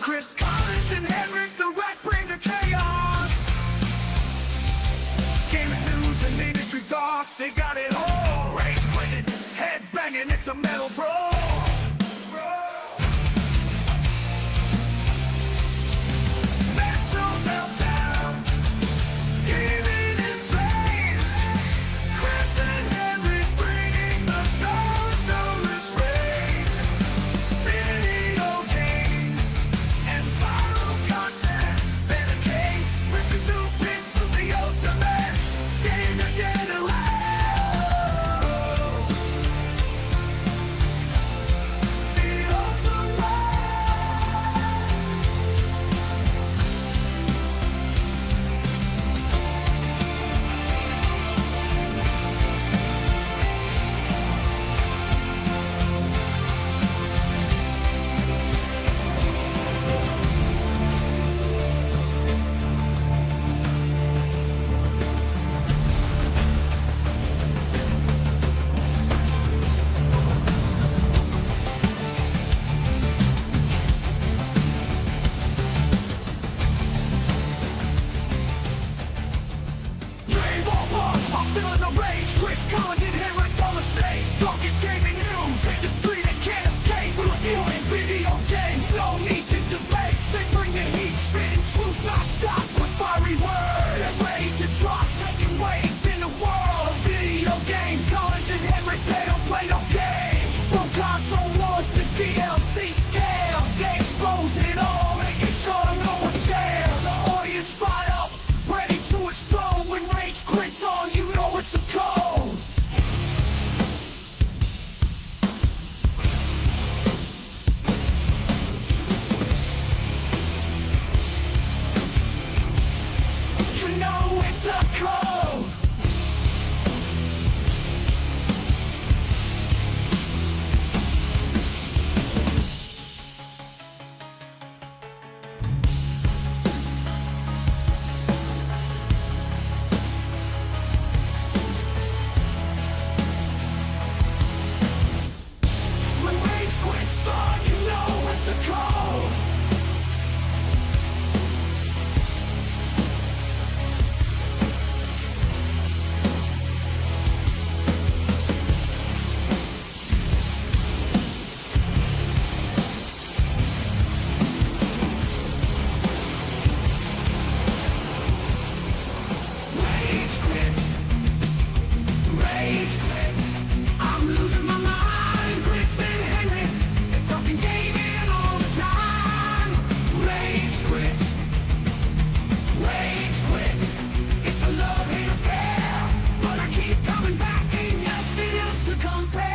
Chris Collins and HenricK, the wreck bring the chaos. Gaming news and industry talk, they got it all. Rage quitting, head banging, it's a metal bro. Mental meltdown, gaming in flames. Chris and HenricK bringing the thunderous rage. Video games and viral content, better games, ripping through pixels, the ultimate game to get away. The ultimate. Rave over, I'm feeling the rage. Chris Collins and HenricK on the stage, talking gaming news, industry that can't escape. We're reviewing video games, no need to debate. They bring the heat, spitting truth non-stop with fiery words. They're ready to drop, making waves in the world of video games. Collins and HenricK, they don't play no games. From console wars to DLC scams, they expose it all, making sure no one jams. The audience fired up, ready to explode. When rage quits on, you know it's a code. You know it's a code. When rage quits on, you know it's a code. Rage quit. Rage quit. I'm losing my mind. Chris and HenricK, they're talking gaming all the time. Rage quit. Rage quit. It's a love-hate affair, but I keep coming back, ain't nothing else to compare.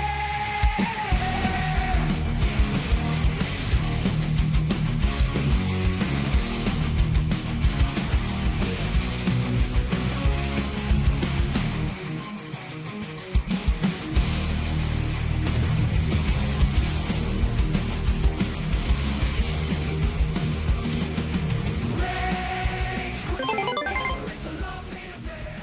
Rage quit. It's a love-hate affair.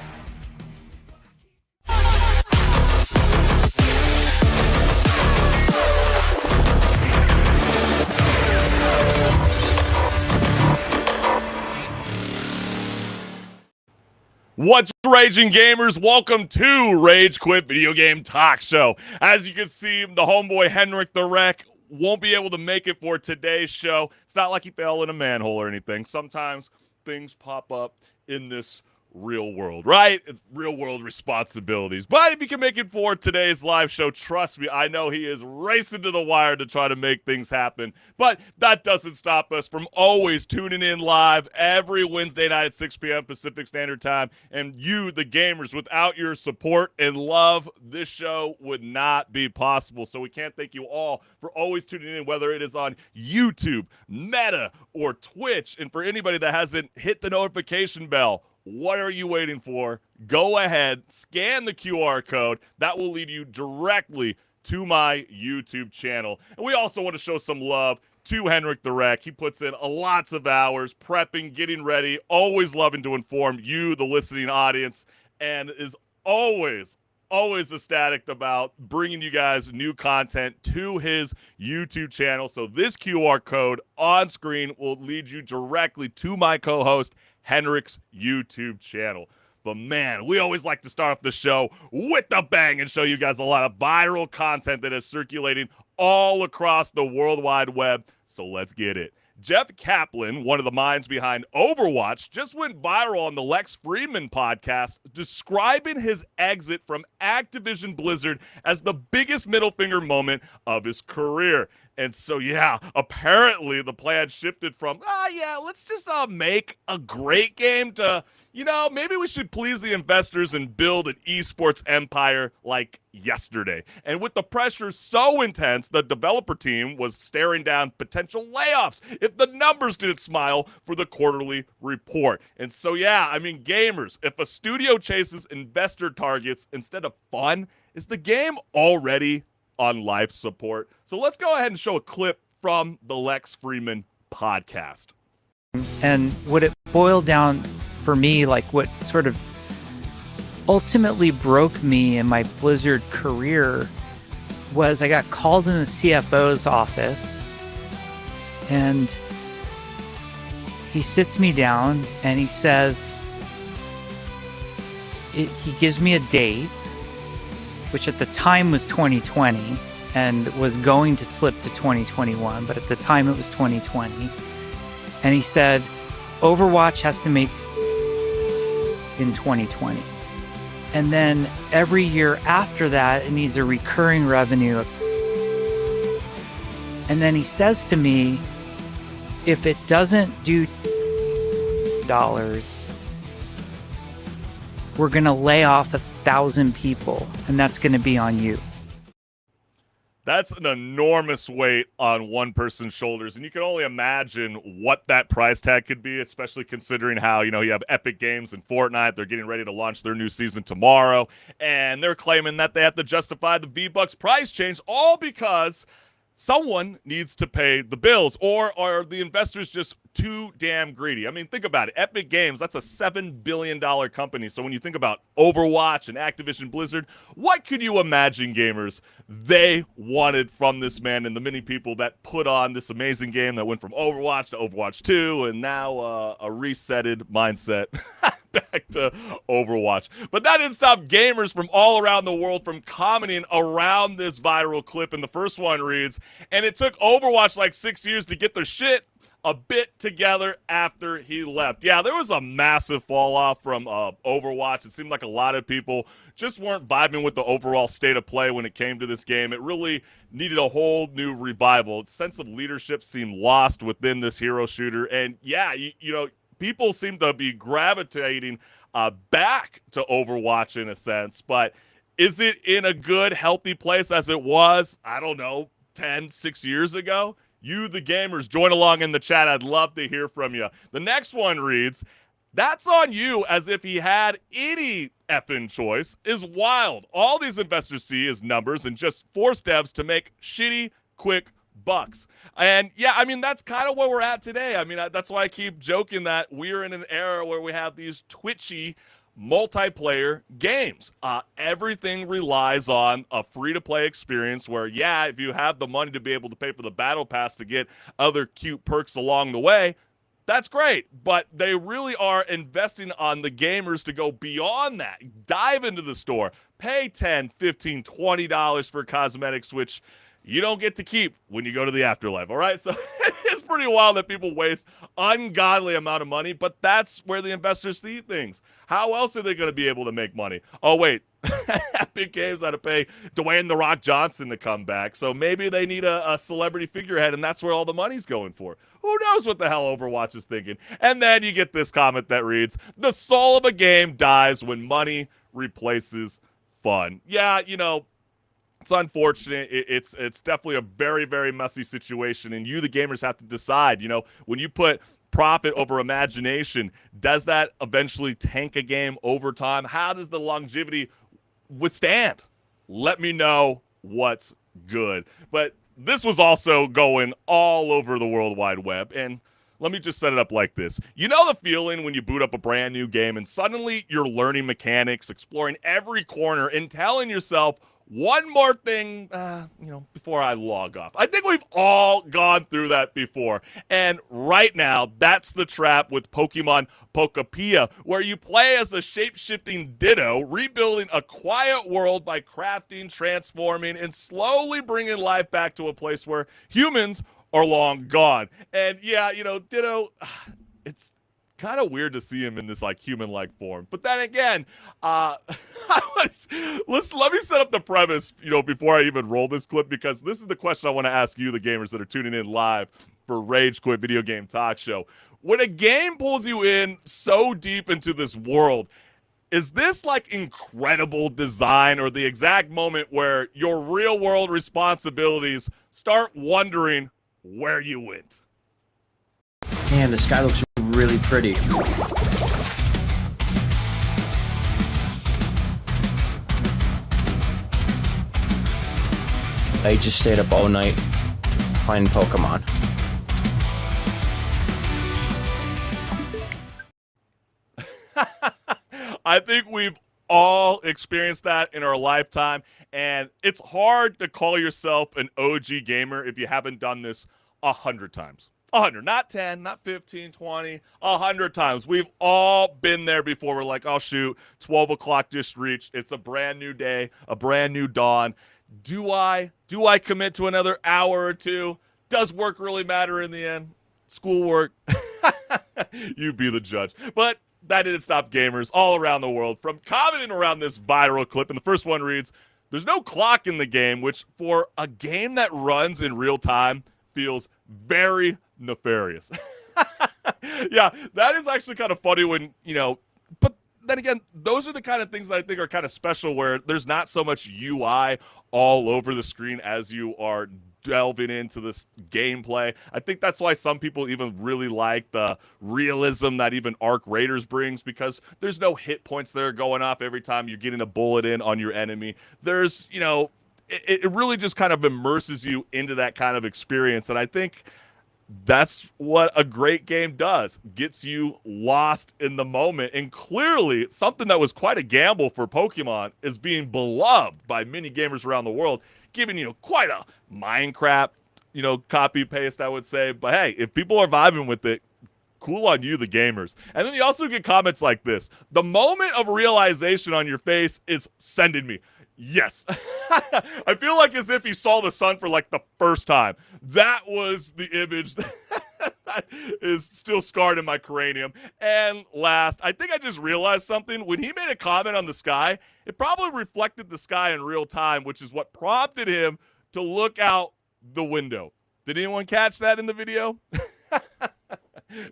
What's raging, gamers? Welcome to Rage Quit Video Game Talk Show. As you can see, the homeboy HenricK the Wreck won't be able to make it for today's show. It's not like he fell in a manhole or anything. Sometimes things pop up in this real world, right? It's real world responsibilities. But if he can make it for today's live show, trust me, I know he is racing to the wire to try to make things happen. But that doesn't stop us from always tuning in live every Wednesday night at 6 p.m. Pacific Standard Time. And you, the gamers, without your support and love, this show would not be possible. So we can't thank you all for always tuning in, whether it is on YouTube, Meta, or Twitch. And for anybody that hasn't hit the notification bell, what are you waiting for? Go ahead, scan the QR code. That will lead you directly to my YouTube channel. And we also want to show some love to HenricK the Wreck. He puts in lots of hours prepping, getting ready, always loving to inform you, the listening audience, and is always always ecstatic about bringing you guys new content to his YouTube channel. So this QR code on screen will lead you directly to my co-host HenricK's YouTube channel. But man, we always like to start off the show with a bang and show you guys a lot of viral content that is circulating all across the World Wide Web. So let's get it. Jeff Kaplan, one of the minds behind Overwatch, just went viral on the Lex Fridman podcast, describing his exit from Activision Blizzard as the biggest middle finger moment of his career. And so, yeah, apparently the plan shifted from, let's just make a great game to, maybe we should please the investors and build an esports empire like yesterday. And with the pressure so intense, the developer team was staring down potential layoffs if the numbers didn't smile for the quarterly report. And so, gamers, if a studio chases investor targets instead of fun, is the game already on life support? So let's go ahead and show a clip from the Lex Fridman podcast. And what it boiled down for me, like what sort of ultimately broke me in my Blizzard career, was I got called in the CFO's office and he sits me down and he says, he gives me a date, which at the time was 2020 and was going to slip to 2021, but at the time it was 2020. And he said, Overwatch has to make in 2020. And then every year after that, it needs a recurring revenue. And then he says to me, if it doesn't do dollars, we're going to lay off 1,000 people, and that's going to be on you. That's an enormous weight on one person's shoulders, and you can only imagine what that price tag could be, especially considering how, you have Epic Games and Fortnite. They're getting ready to launch their new season tomorrow, and they're claiming that they have to justify the V-Bucks price change, all because someone needs to pay the bills, or are the investors just too damn greedy? I mean, think about it. Epic Games, that's a $7 billion company. So when you think about Overwatch and Activision Blizzard, what could you imagine, gamers, they wanted from this man and the many people that put on this amazing game that went from Overwatch to Overwatch 2 and now a resetted mindset back to Overwatch. But that didn't stop gamers from all around the world from commenting around this viral clip. And the first one reads, and it took Overwatch like 6 years to get their shit a bit together after he left. Yeah, there was a massive fall off from Overwatch. It seemed like a lot of people just weren't vibing with the overall state of play when it came to this game. It really needed a whole new revival. Its sense of leadership seemed lost within this hero shooter. And yeah, people seem to be gravitating back to Overwatch in a sense, but is it in a good, healthy place as it was, 6 years ago? You, the gamers, join along in the chat. I'd love to hear from you. The next one reads, that's on you, as if he had any effing choice, is wild. All these investors see is numbers and just force devs to make shitty, quick bucks. And yeah, that's kind of where we're at today. That's why I keep joking that we're in an era where we have these twitchy multiplayer games. Everything relies on a free-to-play experience where, if you have the money to be able to pay for the battle pass to get other cute perks along the way, that's great. But they really are investing on the gamers to go beyond that. Dive into the store, pay $10, $15, $20 for cosmetics, which you don't get to keep when you go to the afterlife, all right? So it's pretty wild that people waste ungodly amount of money, but that's where the investors see things. How else are they going to be able to make money? Oh, wait, Epic Games had to pay Dwayne "The Rock" Johnson to come back, so maybe they need a celebrity figurehead, and that's where all the money's going for. Who knows what the hell Overwatch is thinking? And then you get this comment that reads, the soul of a game dies when money replaces fun. Yeah, it's unfortunate. It's definitely a very, very messy situation, and you, the gamers, have to decide. When you put profit over imagination, does that eventually tank a game over time? How does the longevity withstand? Let me know what's good. But this was also going all over the World Wide Web, and Let me just set it up like this. You know the feeling when you boot up a brand new game and suddenly you're learning mechanics, exploring every corner, and telling yourself, one more thing, before I log off. I think we've all gone through that before. And right now, that's the trap with Pokemon Pokopia, where you play as a shape-shifting Ditto, rebuilding a quiet world by crafting, transforming, and slowly bringing life back to a place where humans are long gone. And yeah, Ditto, it's kind of weird to see him in this like human-like form. But then again, let me set up the premise, before I even roll this clip, because this is the question I want to ask you, the gamers that are tuning in live for Rage Quit Video Game Talk Show. When a game pulls you in so deep into this world, is this like incredible design or the exact moment where your real-world responsibilities start wondering where you went? Man, the sky looks really pretty. I just stayed up all night playing Pokemon. I think we've all experienced that in our lifetime, and it's hard to call yourself an OG gamer if you haven't done this 100 times. 100, not 10, not 15, 20, 100 times. We've all been there before. We're like, oh, shoot, 12 o'clock just reached. It's a brand new day, a brand new dawn. Do I commit to another hour or two? Does work really matter in the end? Schoolwork? You be the judge. But that didn't stop gamers all around the world from commenting around this viral clip. And the first one reads, "There's no clock in the game," which for a game that runs in real time feels very nefarious. Yeah, that is actually kind of funny when, but then again, those are the kind of things that I think are kind of special where there's not so much UI all over the screen as you are delving into this gameplay. I think that's why some people even really like the realism that even Arc Raiders brings, because there's no hit points that are going off every time you're getting a bullet in on your enemy. There's, it really just kind of immerses you into that kind of experience. And I think that's what a great game does. Gets you lost in the moment. And clearly, something that was quite a gamble for Pokemon is being beloved by many gamers around the world, giving, quite a Minecraft, copy paste, I would say. But hey, if people are vibing with it, cool on you, the gamers. And then you also get comments like this: "The moment of realization on your face is sending me." Yes. I feel like as if he saw the sun for like the first time. That was the image that is still scarred in my cranium. And last, I think I just realized something. When he made a comment on the sky, it probably reflected the sky in real time, which is what prompted him to look out the window. Did anyone catch that in the video?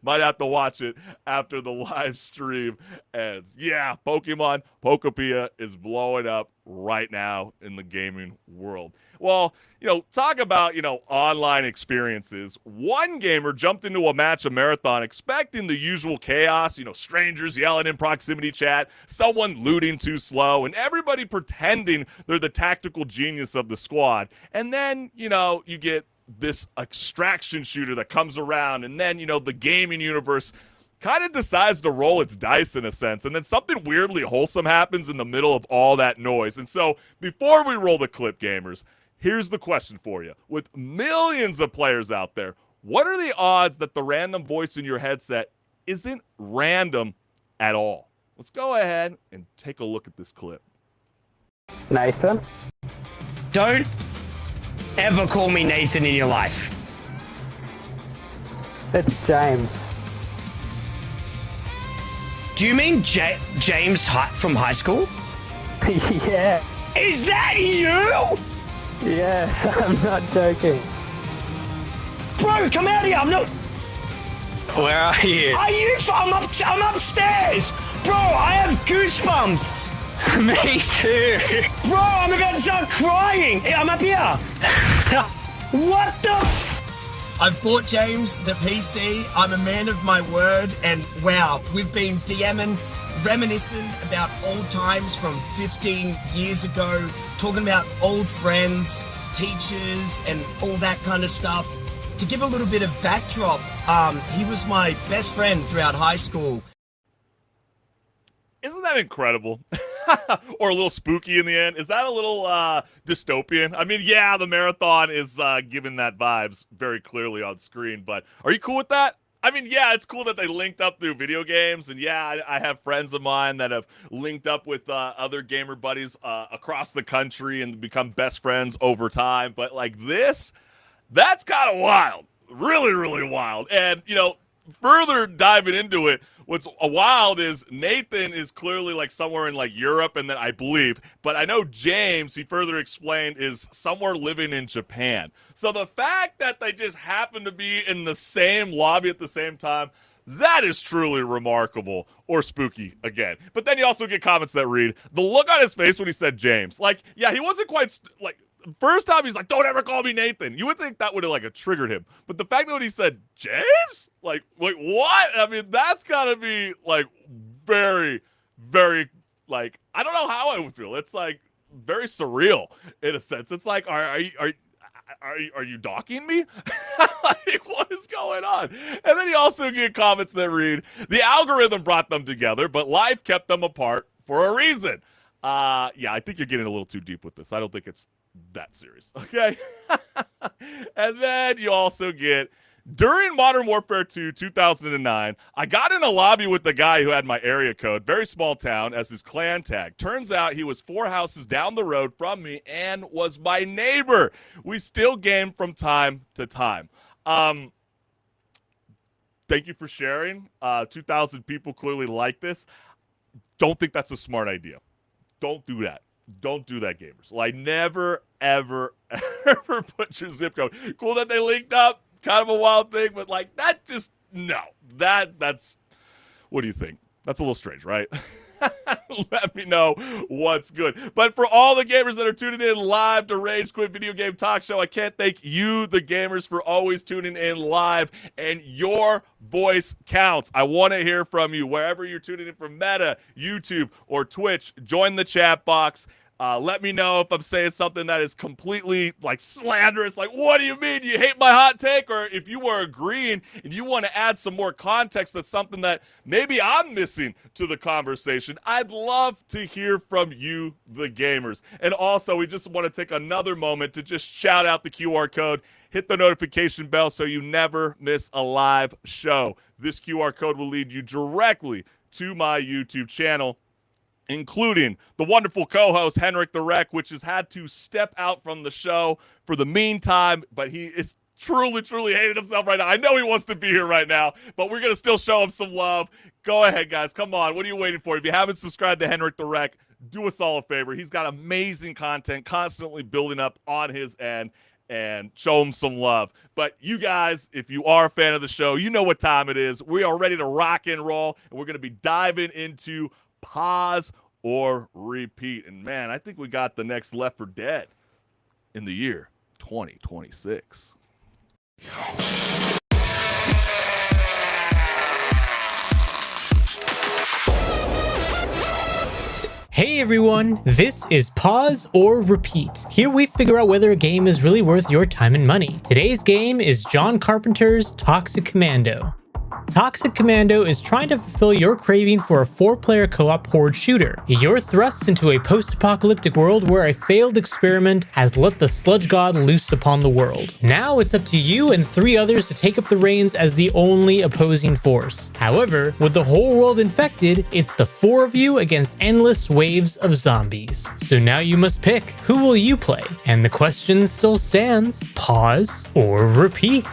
Might have to watch it after the live stream ends. Yeah, Pokemon Pokopia is blowing up right now in the gaming world. Well, talk about, online experiences. One gamer jumped into a match of Marathon expecting the usual chaos, strangers yelling in proximity chat, someone looting too slow, and everybody pretending they're the tactical genius of the squad. And then, you get this extraction shooter that comes around, and then the gaming universe kind of decides to roll its dice in a sense, and then something weirdly wholesome happens in the middle of all that noise. And so before we roll the clip, gamers, here's the question for you. With millions of players out there, what are the odds that the random voice in your headset isn't random at all? Let's go ahead and take a look at this clip. Nathan? Don't ever call me Nathan in your life. It's James. Do you mean James from high school? Yeah. Is that you? Yes, I'm not joking. Bro, come out here. I'm not... Where are you? Are you... I'm upstairs. Bro, I have goosebumps. Me too. Bro, I'm about to start crying. Hey, I'm up here. What the I've bought James the PC. I'm a man of my word, and wow, we've been DMing, reminiscing about old times from 15 years ago, talking about old friends, teachers, and all that kind of stuff. To give a little bit of backdrop, he was my best friend throughout high school. Isn't that incredible? Or a little spooky in the end? Is that a little dystopian? I mean, yeah, the marathon is giving that vibes very clearly on screen, but are you cool with that? I mean, yeah, it's cool that they linked up through video games, and yeah, I have friends of mine that have linked up with other gamer buddies across the country and become best friends over time, but like this, that's kind of wild. Really, really wild. And, you know, further diving into it, what's wild is Nathan is clearly like somewhere in like Europe, and then I believe, but I know James, he further explained, is somewhere living in Japan. So the fact that they just happen to be in the same lobby at the same time, that is truly remarkable, or spooky again. But then you also get comments that read, the look on his face when he said James, like, yeah, he wasn't quite like, first time he's like, don't ever call me Nathan. You would think that would have like triggered him. But the fact that when he said James, like, wait, what? I mean, that's gotta be like very, very, like, I don't know how I would feel. It's like very surreal in a sense. It's like, are you docking me? Like, what is going on? And then you also get comments that read, the algorithm brought them together, but life kept them apart for a reason. Yeah, I think you're getting a little too deep with this. I don't think it's that serious, okay? And then you also get, during Modern Warfare 2 2009, I got in a lobby with the guy who had my area code, very small town, as his clan tag. Turns out he was 4 houses down the road from me and was my neighbor. We still game from time to time. Thank you for sharing. 2,000 people clearly like this. Don't think that's a smart idea. Don't do that. Don't do that, gamers. Like, never, ever, ever put your zip code. Cool that they linked up. Kind of a wild thing, but like, that just, no. That's, what do you think? That's a little strange, right? Let me know what's good. But for all the gamers that are tuning in live to Rage Quit Video Game Talk Show, I can't thank you, the gamers, for always tuning in live, and your voice counts. I want to hear from you wherever you're tuning in from Meta, YouTube, or Twitch. Join the chat box. Let me know if I'm saying something that is completely like slanderous. Like, what do you mean? You hate my hot take? Or if you were agreeing and you want to add some more context, that's something that maybe I'm missing to the conversation. I'd love to hear from you, the gamers. And also, we just want to take another moment to just shout out the QR code. Hit the notification bell so you never miss a live show. This QR code will lead you directly to my YouTube channel, including the wonderful co-host HenricK, which has had to step out from the show for the meantime, but he is truly, truly hating himself right now. I know he wants to be here right now, but we're going to still show him some love. Go ahead, guys. Come on. What are you waiting for? If you haven't subscribed to HenricK, do us all a favor. He's got amazing content constantly building up on his end, and show him some love. But you guys, if you are a fan of the show, you know what time it is. We are ready to rock and roll, and we're going to be diving into Pause or Repeat. And man, I think we got the next Left 4 Dead in the year 2026. Hey everyone, this is Pause or Repeat. Here we figure out whether a game is really worth your time and money. Today's game is John Carpenter's Toxic Commando. Toxic Commando is trying to fulfill your craving for a 4-player co-op horde shooter. You're thrust into a post-apocalyptic world where a failed experiment has let the sludge god loose upon the world. Now it's up to you and 3 others to take up the reins as the only opposing force. However, with the whole world infected, it's the 4 of you against endless waves of zombies. So now you must pick, who will you play? And the question still stands, pause or repeat?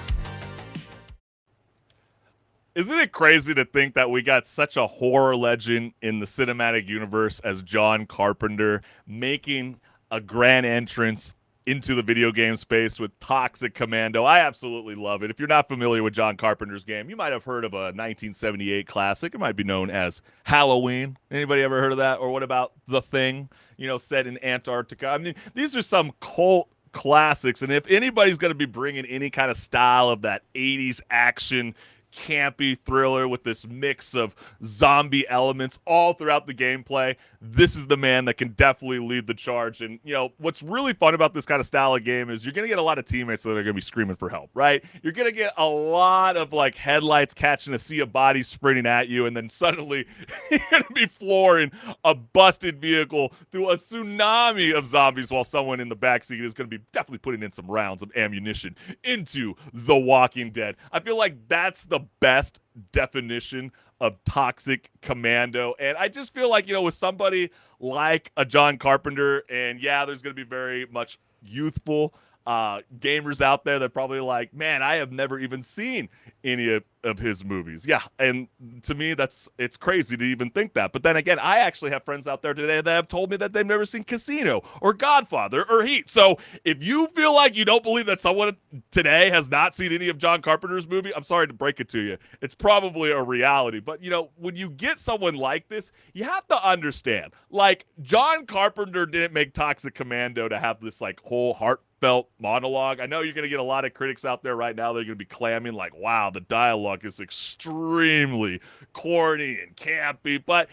Isn't it crazy to think that we got such a horror legend in the cinematic universe as John Carpenter making a grand entrance into the video game space with Toxic Commando? I absolutely love it. If you're not familiar with John Carpenter's game, you might have heard of a 1978 classic. It might be known as Halloween. Anybody ever heard of that? Or what about The Thing, set in Antarctica? I mean, these are some cult classics, and if anybody's going to be bringing any kind of style of that 80s action campy thriller with this mix of zombie elements all throughout the gameplay. This is the man that can definitely lead the charge. And, what's really fun about this kind of style of game is you're going to get a lot of teammates that are going to be screaming for help, right? You're going to get a lot of, like, headlights catching a sea of bodies sprinting at you, and then suddenly you're going to be flooring a busted vehicle through a tsunami of zombies while someone in the backseat is going to be definitely putting in some rounds of ammunition into The Walking Dead. I feel like that's the best definition of Toxic Commando. And I just feel like, with somebody like a John Carpenter, and yeah, there's going to be very much youthful gamers out there that probably like, man, I have never even seen any of his movies. Yeah, and to me, it's crazy to even think that. But then again, I actually have friends out there today that have told me that they've never seen Casino or Godfather or Heat. So if you feel like you don't believe that someone today has not seen any of John Carpenter's movie, I'm sorry to break it to you. It's probably a reality. But, when you get someone like this, you have to understand, like, John Carpenter didn't make Toxic Commando to have this, like, whole heartfelt monologue. I know you're going to get a lot of critics out there right now. They're going to be clamming like, wow, the dialogue is extremely corny and campy. But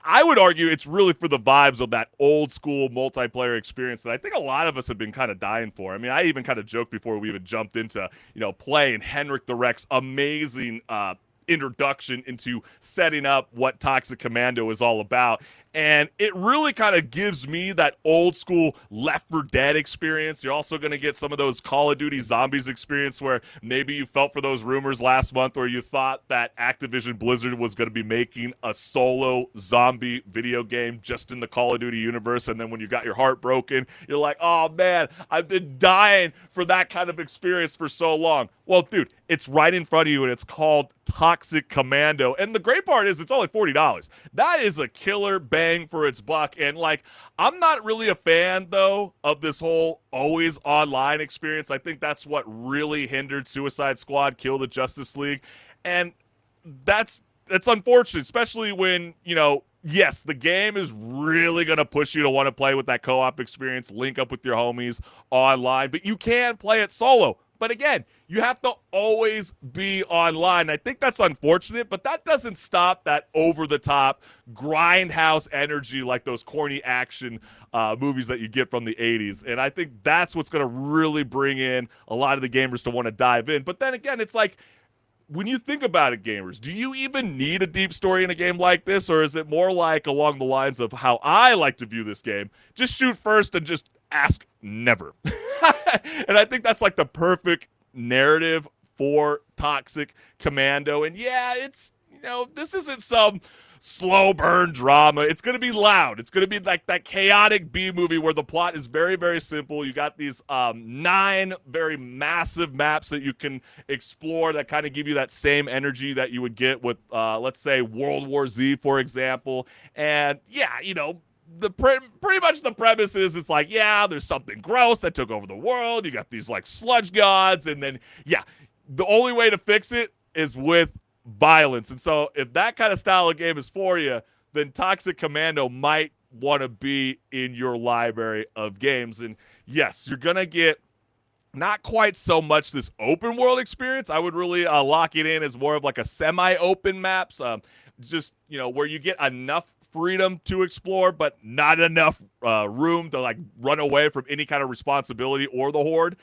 I would argue it's really for the vibes of that old school multiplayer experience that I think a lot of us have been kind of dying for. I mean, I even kind of joked before we even jumped into, playing HenricK's amazing introduction into setting up what Toxic Commando is all about. And it really kind of gives me that old school Left 4 Dead experience. You're also going to get some of those Call of Duty Zombies experience where maybe you felt for those rumors last month where you thought that Activision Blizzard was going to be making a solo zombie video game just in the Call of Duty universe. And then when you got your heart broken, you're like, oh man, I've been dying for that kind of experience for so long. Well, dude, it's right in front of you, and it's called Toxic Commando. And the great part is it's only $40. That is a killer bang for its buck. And, like, I'm not really a fan, though, of this whole always online experience. I think that's what really hindered Suicide Squad, Kill the Justice League. And that's unfortunate, especially when, yes, the game is really going to push you to want to play with that co-op experience, link up with your homies online, but you can play it solo. But again, you have to always be online. I think that's unfortunate, but that doesn't stop that over-the-top grindhouse energy like those corny action movies that you get from the 80s. And I think that's what's going to really bring in a lot of the gamers to want to dive in. But then again, it's like, when you think about it, gamers, do you even need a deep story in a game like this? Or is it more like along the lines of how I like to view this game? Just shoot first and just ask never. And I think that's like the perfect narrative for Toxic Commando. And yeah, it's, this isn't some slow burn drama. It's going to be loud. It's going to be like that chaotic B movie where the plot is very, very simple. You got these 9 very massive maps that you can explore that kind of give you that same energy that you would get with, let's say, World War Z, for example. And yeah, pretty much the premise is it's like, yeah, there's something gross that took over the world. You got these like sludge gods, and then yeah, the only way to fix it is with violence. And so if that kind of style of game is for you, then Toxic Commando might want to be in your library of games. And yes, you're gonna get not quite so much this open world experience. I would really lock it in as more of like a semi-open maps, just where you get enough freedom to explore, but not enough room to like run away from any kind of responsibility or the horde.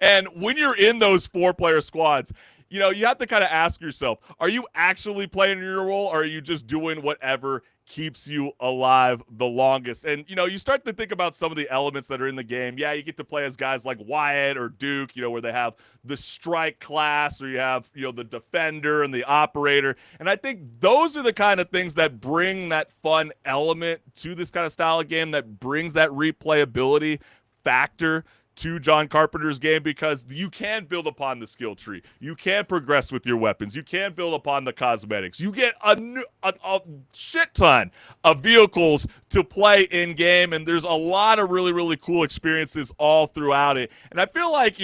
And when you're in those 4-player squads, you have to kind of ask yourself, are you actually playing your role, or are you just doing whatever keeps you alive the longest? And, you start to think about some of the elements that are in the game. Yeah, you get to play as guys like Wyatt or Duke, where they have the strike class, or you have, the defender and the operator. And I think those are the kind of things that bring that fun element to this kind of style of game, that brings that replayability factor to John Carpenter's game, because you can build upon the skill tree. You can progress with your weapons. You can build upon the cosmetics. You get a shit ton of vehicles to play in game, and there's a lot of really, really cool experiences all throughout it. And I feel like,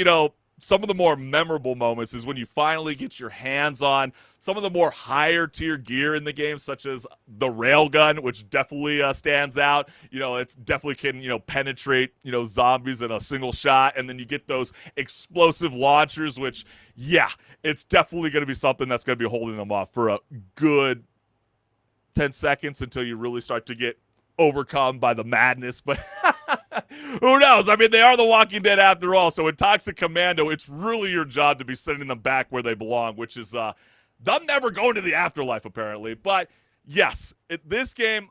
some of the more memorable moments is when you finally get your hands on some of the more higher tier gear in the game, such as the railgun, which definitely stands out. It's definitely can, penetrate, zombies in a single shot. And then you get those explosive launchers, which, yeah, it's definitely going to be something that's going to be holding them off for a good 10 seconds until you really start to get overcome by the madness. But who knows? I mean, they are the Walking Dead after all. So in Toxic Commando, it's really your job to be sending them back where they belong, which is them never going to the afterlife, apparently. But yes, this game,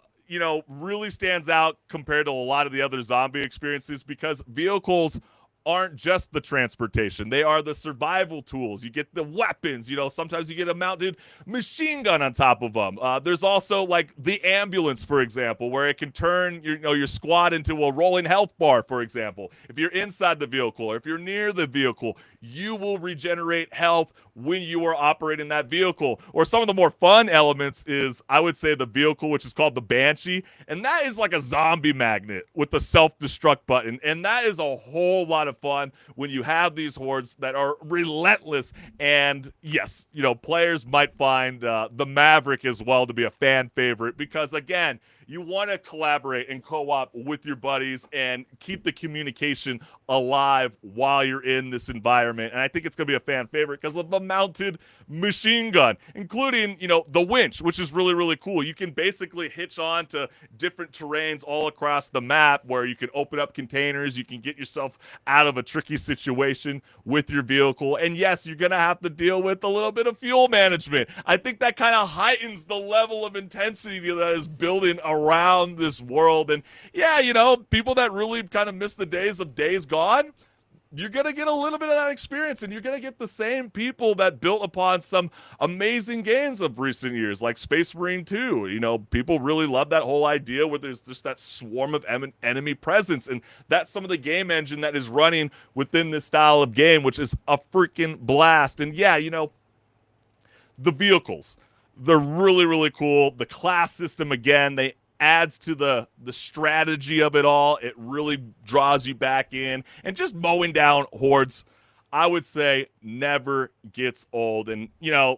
really stands out compared to a lot of the other zombie experiences because vehicles aren't just the transportation. They are the survival tools. You get the weapons, sometimes you get a mounted machine gun on top of them. There's also like the ambulance, for example, where it can turn your squad into a rolling health bar, for example. If you're inside the vehicle or if you're near the vehicle, you will regenerate health when you are operating that vehicle. Or some of the more fun elements is, I would say, the vehicle, which is called the Banshee, and that is like a zombie magnet with the self-destruct button, and that is a whole lot of fun when you have these hordes that are relentless. And yes, players might find the Maverick as well to be a fan favorite because, again, you want to collaborate and co-op with your buddies and keep the communication alive while you're in this environment. And I think it's going to be a fan favorite because of the mounted machine gun, including, the winch, which is really, really cool. You can basically hitch on to different terrains all across the map where you can open up containers. You can get yourself out of a tricky situation with your vehicle. And yes, you're going to have to deal with a little bit of fuel management. I think that kind of heightens the level of intensity that is building around this world. And yeah, people that really kind of miss the days of Days Gone, you're going to get a little bit of that experience, and you're going to get the same people that built upon some amazing games of recent years, like Space Marine 2. People really love that whole idea where there's just that swarm of enemy presence, and that's some of the game engine that is running within this style of game, which is a freaking blast. And yeah, the vehicles, they're really, really cool. The class system, again, they adds to the strategy of it all. It really draws you back in, and just mowing down hordes, I would say, never gets old. And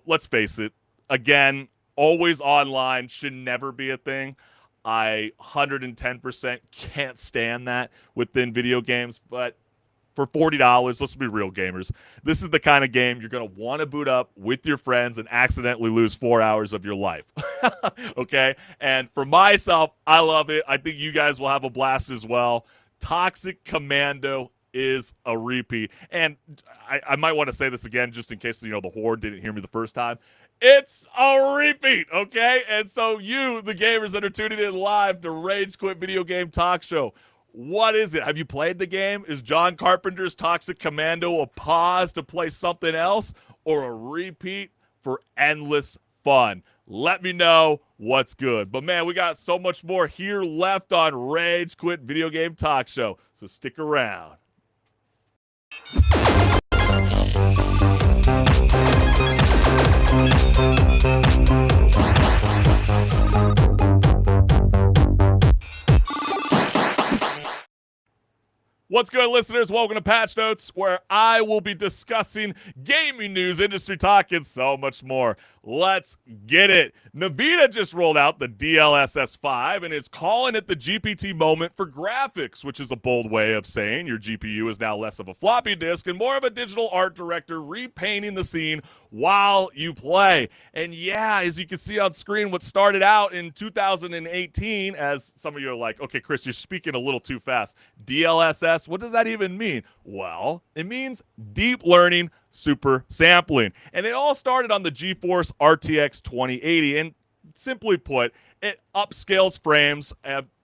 let's face it, again, always online should never be a thing. I 110% can't stand that within video games, but for $40, let's be real, gamers, this is the kind of game you're going to want to boot up with your friends and accidentally lose 4 hours of your life. Okay? And for myself, I love it. I think you guys will have a blast as well. Toxic Commando is a repeat. And I might want to say this again just in case, the horde didn't hear me the first time. It's a repeat, okay? And so you, the gamers that are tuning in live to Rage Quit Video Game Talk Show, what is it? Have you played the game? Is John Carpenter's Toxic Commando a pause to play something else or a repeat for endless fun? Let me know what's good. But man, we got so much more here left on Rage Quit Video Game Talk Show, so stick around. What's good, listeners? Welcome to Patch Notes, where I will be discussing gaming news, industry talk, and so much more. Let's get it. Nvidia just rolled out the DLSS 5 and is calling it the GPT moment for graphics, which is a bold way of saying your GPU is now less of a floppy disk and more of a digital art director repainting the scene while you play. And yeah, as you can see on screen, what started out in 2018, as some of you are like, okay, Chris, you're speaking a little too fast. DLSS, what does that even mean? Well, it means deep learning super sampling. And it all started on the GeForce RTX 2080. And simply put, it upscales frames,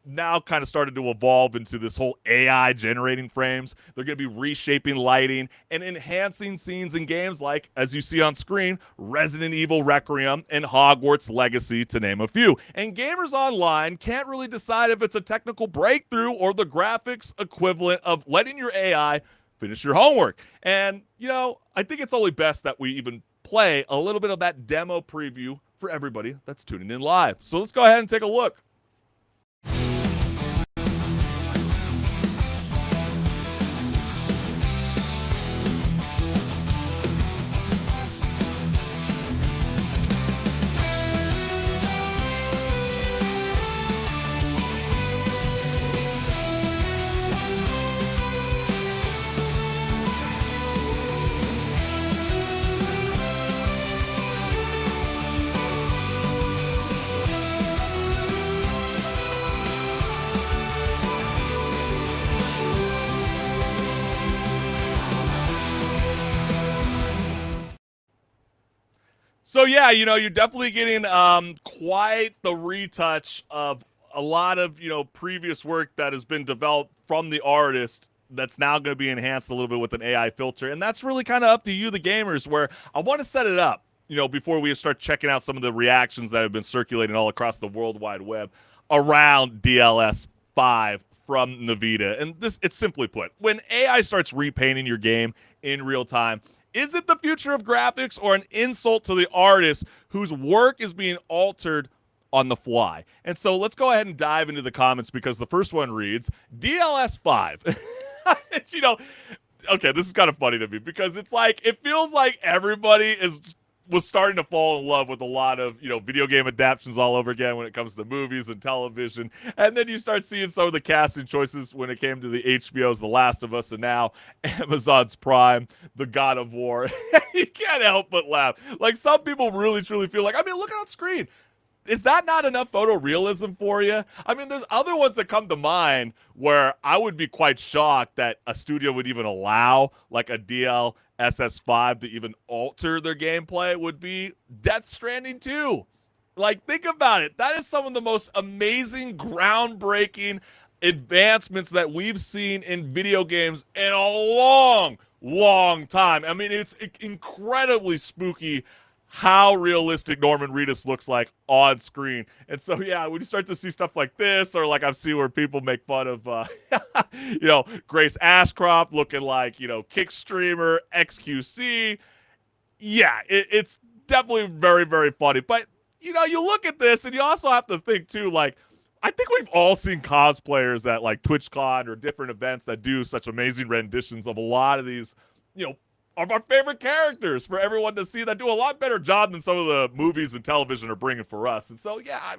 now kind of started to evolve into this whole AI generating frames. They're going to be reshaping lighting and enhancing scenes in games like, as you see on screen, Resident Evil Requiem and Hogwarts Legacy, to name a few. And gamers online can't really decide if it's a technical breakthrough or the graphics equivalent of letting your AI finish your homework. And, I think it's only best that we even play a little bit of that demo preview for everybody that's tuning in live. So let's go ahead and take a look. So yeah, you're definitely getting quite the retouch of a lot of previous work that has been developed from the artist that's now going to be enhanced a little bit with an AI filter, and that's really kind of up to you, the gamers. Where I want to set it up, before we start checking out some of the reactions that have been circulating all across the World Wide Web around DLS 5 from Nvidia. And it's simply put, when AI starts repainting your game in real time, is it the future of graphics or an insult to the artist whose work is being altered on the fly? And so let's go ahead and dive into the comments, because the first one reads, DLS 5. Okay, this is kind of funny to me, because it's like, it feels like everybody was starting to fall in love with a lot of, video game adaptations all over again when it comes to movies and television. And then you start seeing some of the casting choices when it came to the HBO's The Last of Us, and now Amazon's Prime, The God of War. You can't help but laugh. Like, some people really, truly feel like, look on screen. Is that not enough photorealism for you? There's other ones that come to mind where I would be quite shocked that a studio would even allow like a DLSS 5 to even alter their gameplay. Would be Death Stranding 2. Like, think about it. That is some of the most amazing, groundbreaking advancements that we've seen in video games in a long, long time. It's incredibly spooky how realistic Norman Reedus looks like on screen. And so, yeah, when you start to see stuff like this, or like I've seen where people make fun of, Grace Ashcroft looking like, Kick Streamer, XQC. Yeah, it's definitely very, very funny. But, you look at this and you also have to think too, like, I think we've all seen cosplayers at like TwitchCon or different events that do such amazing renditions of a lot of these, of our favorite characters for everyone to see, that do a lot better job than some of the movies and television are bringing for us. And so, yeah,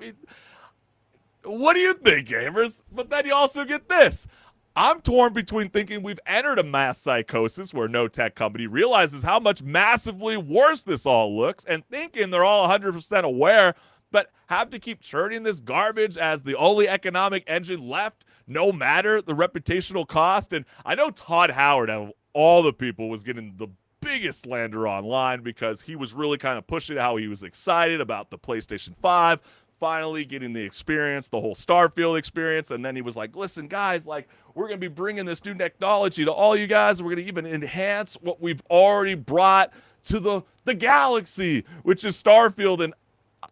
what do you think, gamers? But then you also get this. I'm torn between thinking we've entered a mass psychosis where no tech company realizes how much massively worse this all looks, and thinking they're all 100% aware, but have to keep churning this garbage as the only economic engine left, no matter the reputational cost. And I know Todd Howard, out of all the people, was getting the biggest slander online because he was really kind of pushing how he was excited about the PlayStation 5 finally getting the experience, the whole Starfield experience. And then he was like, listen, guys, like, we're going to be bringing this new technology to all you guys. We're going to even enhance what we've already brought to the galaxy, which is Starfield. And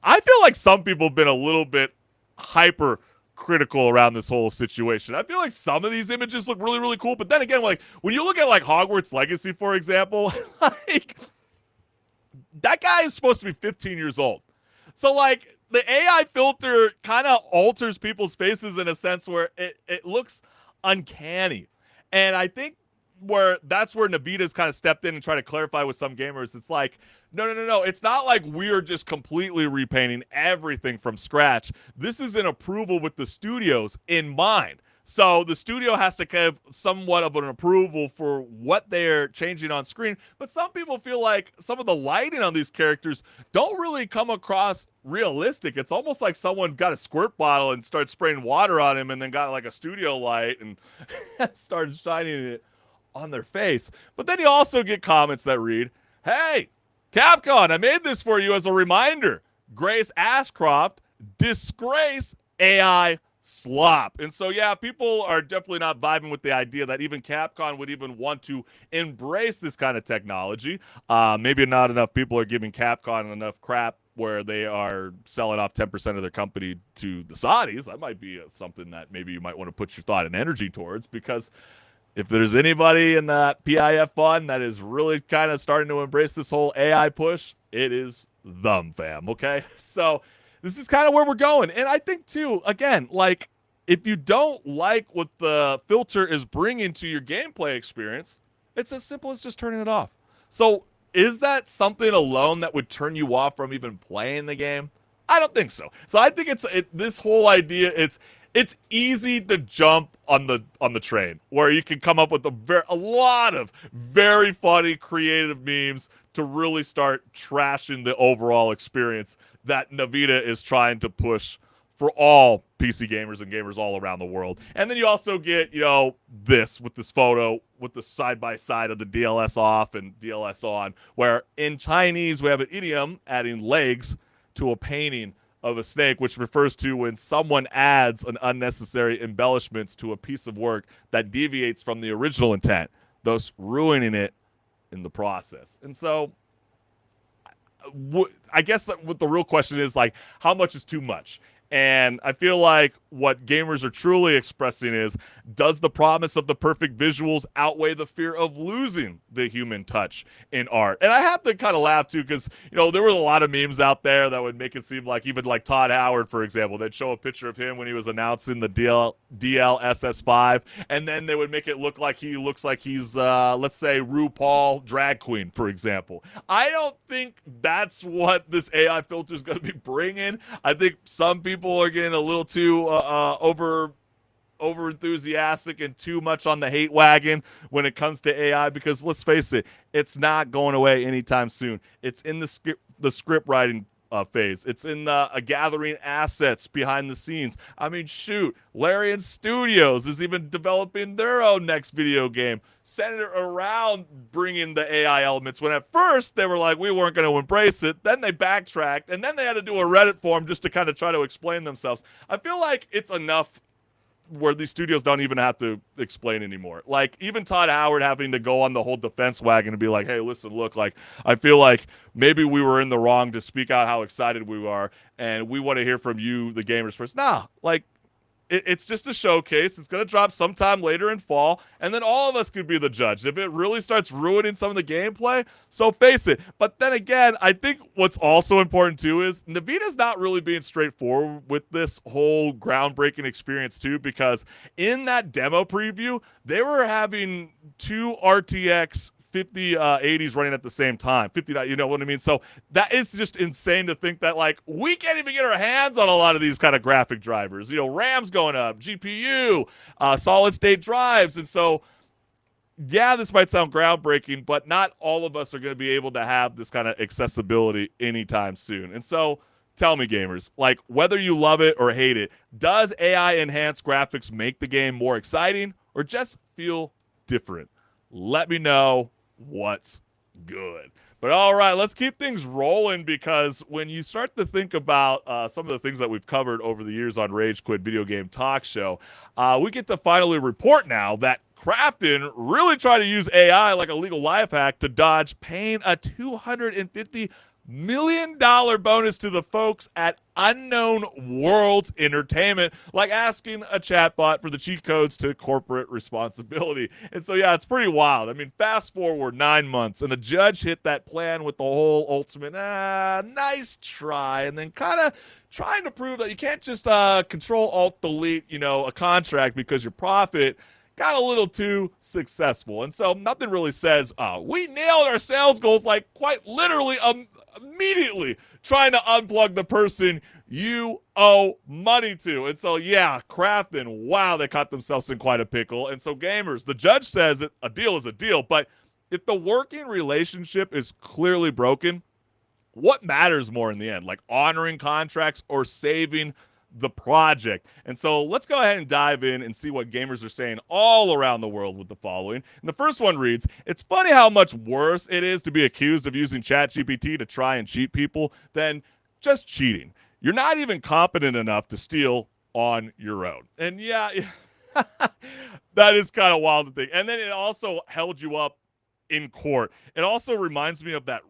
I feel like some people have been a little bit hyper critical around this whole situation. I feel like some of these images look really, really cool, but then again, like, when you look at like Hogwarts Legacy, for example, like, that guy is supposed to be 15 years old. So like, the AI filter kind of alters people's faces in a sense where it looks uncanny. And I think that's where Nvidia's kind of stepped in and tried to clarify with some gamers. It's like, no. It's not like we're just completely repainting everything from scratch. This is an approval with the studios in mind. So the studio has to have somewhat of an approval for what they're changing on screen. But some people feel like some of the lighting on these characters don't really come across realistic. It's almost like someone got a squirt bottle and started spraying water on him and then got like a studio light and started shining it on their face. But then you also get comments that read, hey, Capcom, I made this for you as a reminder. Grace Ashcroft, disgrace AI slop. And so, yeah, people are definitely not vibing with the idea that even Capcom would even want to embrace this kind of technology. Maybe not enough people are giving Capcom enough crap where they are selling off 10% of their company to the Saudis. That might be something that maybe you might want to put your thought and energy towards, because if there's anybody in that PIF fund that is really kind of starting to embrace this whole AI push, it is them, fam, okay? So this is kind of where we're going. And I think, too, again, like, if you don't like what the filter is bringing to your gameplay experience, it's as simple as just turning it off. So is that something alone that would turn you off from even playing the game? I don't think so. So I think this whole idea, it's easy to jump on the train where you can come up with a lot of very funny, creative memes to really start trashing the overall experience that Nvidia is trying to push for all PC gamers and gamers all around the world. And then you also get, this with this photo with the side-by-side of the DLS off and DLS on, where in Chinese we have an idiom adding legs to a painting of a snake, which refers to when someone adds an unnecessary embellishments to a piece of work that deviates from the original intent, thus ruining it in the process. And so I guess that what the real question is, like, how much is too much? And I feel like what gamers are truly expressing is, does the promise of the perfect visuals outweigh the fear of losing the human touch in art? And I have to kind of laugh, too, because, there were a lot of memes out there that would make it seem like, even like Todd Howard, for example, they'd show a picture of him when he was announcing the DLSS 5, and then they would make it look like he looks like he's, let's say, RuPaul drag queen, for example. I don't think that's what this AI filter is going to be bringing. I think some people are getting a little too over enthusiastic and too much on the hate wagon when it comes to AI, because let's face it, it's not going away anytime soon. It's in the script writing phase. It's in gathering assets behind the scenes. I mean, shoot, Larian Studios is even developing their own next video game, centered around bringing the AI elements, when at first they were like, we weren't going to embrace it. Then they backtracked, and then they had to do a Reddit forum just to kind of try to explain themselves. I feel like it's enough where these studios don't even have to explain anymore. Like, even Todd Howard having to go on the whole defense wagon and be like, hey, listen, look, like, I feel like maybe we were in the wrong to speak out how excited we are, and we want to hear from you, the gamers, first. Nah, like, it's just a showcase. It's going to drop sometime later in fall, and then all of us could be the judge. If it really starts ruining some of the gameplay, so face it. But then again, I think what's also important too is Nvidia's not really being straightforward with this whole groundbreaking experience too, because in that demo preview, they were having two RTX 5080s running at the same time. 50, you know what I mean? So that is just insane to think that, like, we can't even get our hands on a lot of these kind of graphic drivers. RAM's going up, GPU, solid state drives. And so, yeah, this might sound groundbreaking, but not all of us are going to be able to have this kind of accessibility anytime soon. And so, tell me, gamers, like, whether you love it or hate it, does AI enhanced graphics make the game more exciting or just feel different? Let me know what's good. But all right, let's keep things rolling, because when you start to think about some of the things that we've covered over the years on Rage Quit Video Game Talk Show, we get to finally report now that Krafton really tried to use AI like a legal life hack to dodge paying a $250 million bonus to the folks at Unknown Worlds Entertainment, like asking a chatbot for the cheat codes to corporate responsibility. And so, yeah, it's pretty wild. I mean, fast forward 9 months, and a judge hit that plan with the whole ultimate, nice try, and then kind of trying to prove that you can't just Control-Alt-Delete, a contract because your profit got a little too successful. And so nothing really says, we nailed our sales goals, like quite literally immediately trying to unplug the person you owe money to. And so, yeah, Krafton, wow, they caught themselves in quite a pickle. And so, gamers, the judge says that a deal is a deal, but if the working relationship is clearly broken, what matters more in the end? Like honoring contracts or saving the project? And so let's go ahead and dive in and see what gamers are saying all around the world with the following. And the first one reads, it's funny how much worse it is to be accused of using ChatGPT to try and cheat people than just cheating. You're not even competent enough to steal on your own. And yeah, that is kind of wild to think. And then it also held you up in court. It also reminds me of that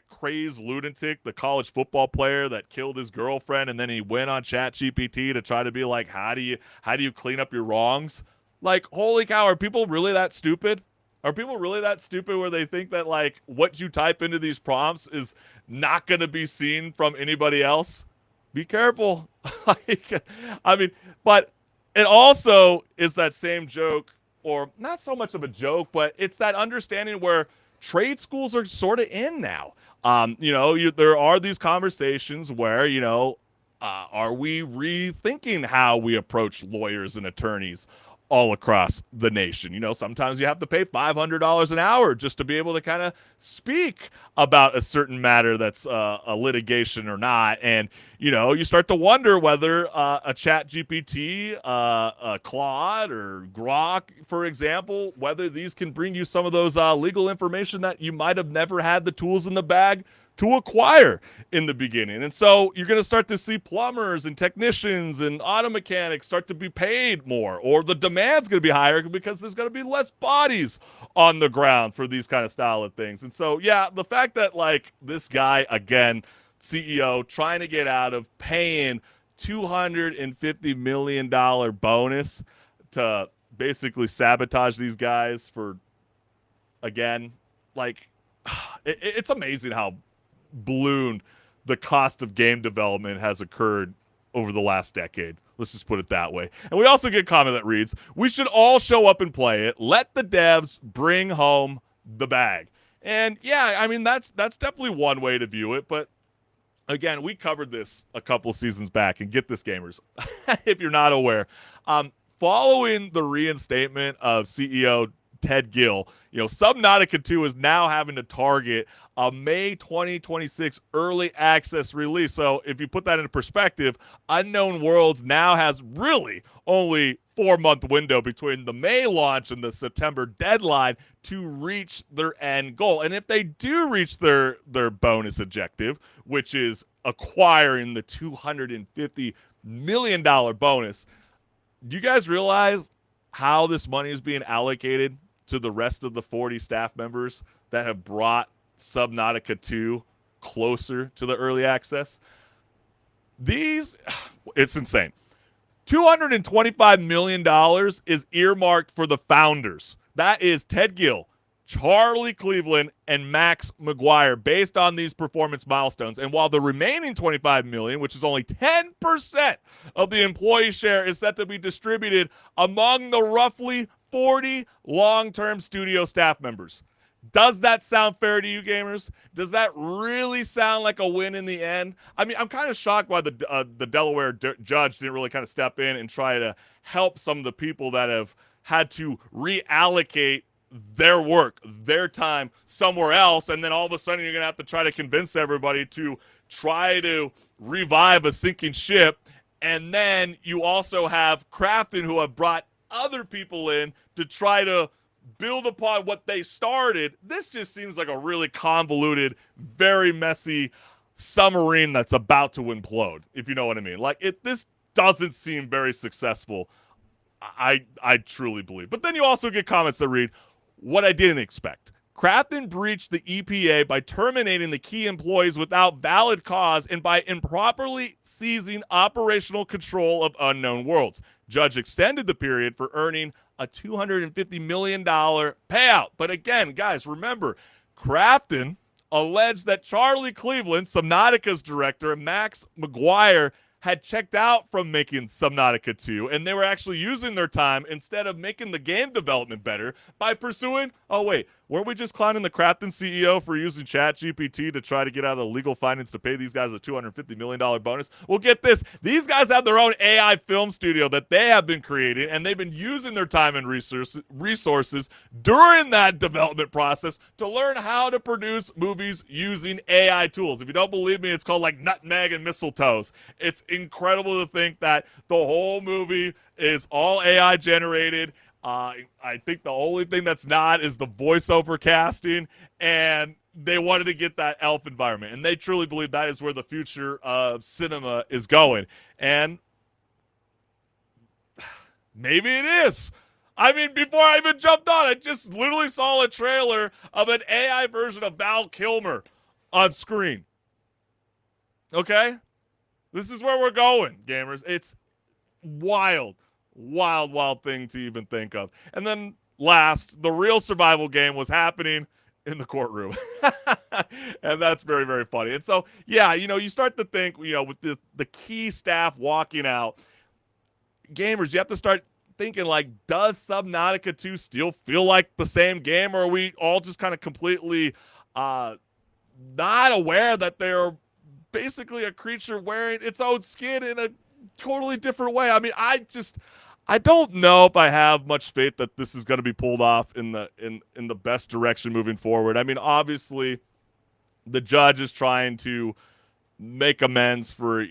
crazed lunatic, the college football player that killed his girlfriend, and then he went on ChatGPT to try to be like, how do you clean up your wrongs? Like, holy cow, are people really that stupid? Are people really that stupid where they think that, like, what you type into these prompts is not going to be seen from anybody else? Be careful. I mean, but it also is that same joke, or not so much of a joke, but it's that understanding where trade schools are sort of in now. There are these conversations where, are we rethinking how we approach lawyers and attorneys? all across the nation. Sometimes you have to pay $500 an hour just to be able to kind of speak about a certain matter that's a litigation or not. And, you start to wonder whether a Chat GPT, a Claude, or Grok, for example, whether these can bring you some of those legal information that you might have never had the tools in the bag to acquire in the beginning. And so you're going to start to see plumbers and technicians and auto mechanics start to be paid more, or the demand's going to be higher because there's going to be less bodies on the ground for these kind of style of things. And so, yeah, the fact that this guy, again, CEO, trying to get out of paying $250 million bonus to basically sabotage these guys for, again, it's amazing how ballooned the cost of game development has occurred over the last decade. Let's just put it that way. And we also get a comment that reads, we should all show up and play it. Let the devs bring home the bag. And yeah, I mean, that's definitely one way to view it. But again, we covered this a couple seasons back, and get this, gamers, if you're not aware, following the reinstatement of CEO Ted Gill, Subnautica 2 is now having to target a May 2026 early access release. So if you put that into perspective, Unknown Worlds now has really only 4-month window between the May launch and the September deadline to reach their end goal. And if they do reach their bonus objective, which is acquiring the $250 million bonus, do you guys realize how this money is being allocated to the rest of the 40 staff members that have brought Subnautica 2 closer to the early access? It's insane. $225 million is earmarked for the founders. That is Ted Gill, Charlie Cleveland, and Max McGuire, based on these performance milestones. And while the remaining $25 million, which is only 10% of the employee share, is set to be distributed among the roughly 40 long-term studio staff members. Does that sound fair to you, gamers? Does that really sound like a win in the end? I mean, I'm kind of shocked why the Delaware judge didn't really kind of step in and try to help some of the people that have had to reallocate their work, their time somewhere else, and then all of a sudden you're going to have to try to convince everybody to try to revive a sinking ship. And then you also have Krafton, who have brought other people in to try to build upon what they started. This just seems like a really convoluted, very messy submarine that's about to implode, if you know what I mean. This doesn't seem very successful, I truly believe. But then you also get comments that read, what I didn't expect. Krafton breached the EPA by terminating the key employees without valid cause and by improperly seizing operational control of Unknown Worlds. Judge extended the period for earning a $250 million payout. But again, guys, remember, Krafton alleged that Charlie Cleveland, Subnautica's director, and Max McGuire had checked out from making Subnautica 2, and they were actually using their time, instead of making the game development better, by pursuing, oh wait, weren't we just clowning the Krafton CEO for using ChatGPT to try to get out of the legal findings to pay these guys a $250 million bonus? Well, get this. These guys have their own AI film studio that they have been creating, and they've been using their time and resources during that development process to learn how to produce movies using AI tools. If you don't believe me, it's called Nutmeg and Mistletoes. It's incredible to think that the whole movie is all AI generated. I think the only thing that's not is the voiceover casting, and they wanted to get that elf environment, and they truly believe that is where the future of cinema is going. And maybe it is. I mean, before I even jumped on, I just literally saw a trailer of an AI version of Val Kilmer on screen. Okay? This is where we're going, gamers. It's wild thing to even think of. And then last, the real survival game was happening in the courtroom. And that's very, very funny. And so, yeah, you start to think, with the key staff walking out, gamers, you have to start thinking, does Subnautica 2 still feel like the same game, or are we all just kind of completely not aware that they're basically a creature wearing its own skin in a totally different way? I mean, I don't know if I have much faith that this is going to be pulled off in the best direction moving forward. I mean, obviously, the judge is trying to make amends for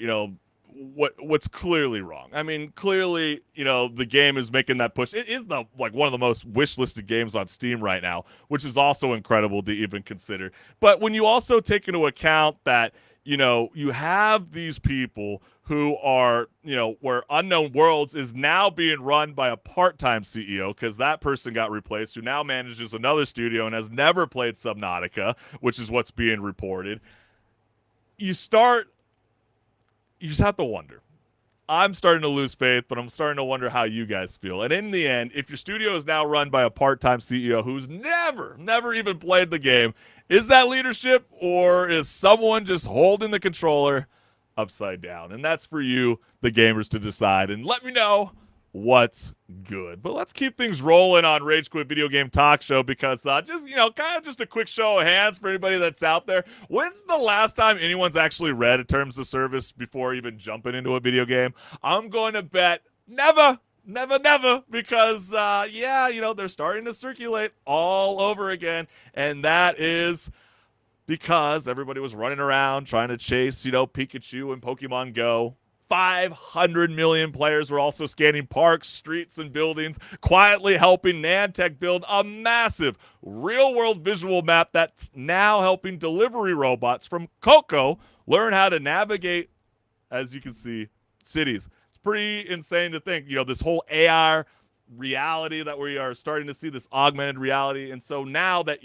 what's clearly wrong. I mean, clearly, the game is making that push. It is one of the most wish-listed games on Steam right now, which is also incredible to even consider. But when you also take into account that you have these people who are, where Unknown Worlds is now being run by a part-time CEO because that person got replaced, who now manages another studio and has never played Subnautica, which is what's being reported. You just have to wonder. I'm starting to lose faith, but I'm starting to wonder how you guys feel. And in the end, if your studio is now run by a part-time CEO who's never even played the game, is that leadership, or is someone just holding the controller upside down? And that's for you, the gamers, to decide. And let me know what's good. But let's keep things rolling on Rage Quit Video Game Talk Show, because just a quick show of hands for anybody that's out there. When's the last time anyone's actually read a terms of service before even jumping into a video game? I'm going to bet never, because they're starting to circulate all over again, and that is because everybody was running around trying to chase Pikachu and Pokemon Go. 500 million players were also scanning parks, streets, and buildings, quietly helping Niantic build a massive real-world visual map that's now helping delivery robots from Coco learn how to navigate, as you can see, cities. It's pretty insane to think, this whole AR reality that we are starting to see, this augmented reality. And so now that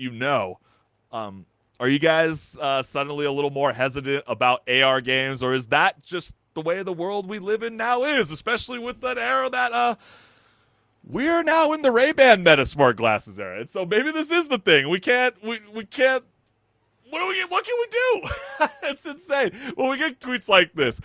are you guys suddenly a little more hesitant about AR games, or is that just the way the world we live in now is, especially with that era that we are now in the Ray-Ban Meta smart glasses era? And so maybe this is the thing. We can't what can we do? It's insane. Well, we get tweets like this.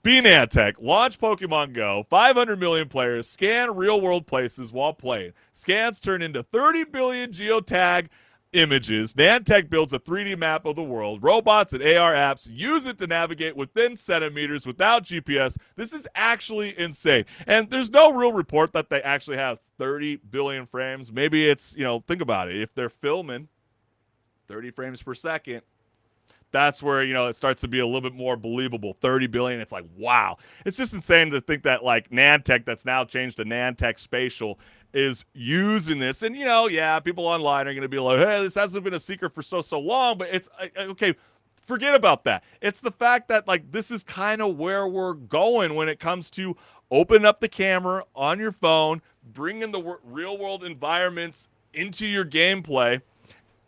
Niantic, launch Pokemon Go, 500 million players, scan real-world places while playing. Scans turn into 30 billion geotag images. Niantic builds a 3D map of the world. Robots and AR apps use it to navigate within centimeters without GPS. This is actually insane. And there's no real report that they actually have 30 billion frames. Maybe it's, think about it. If they're filming 30 frames per second, that's where, it starts to be a little bit more believable. 30 billion, it's like, wow. It's just insane to think that, Niantic, that's now changed to Niantic Spatial, is using this. And, people online are going to be like, hey, this hasn't been a secret for so long. But it's, okay, forget about that. It's the fact that, this is kind of where we're going when it comes to opening up the camera on your phone, bringing the real-world environments into your gameplay.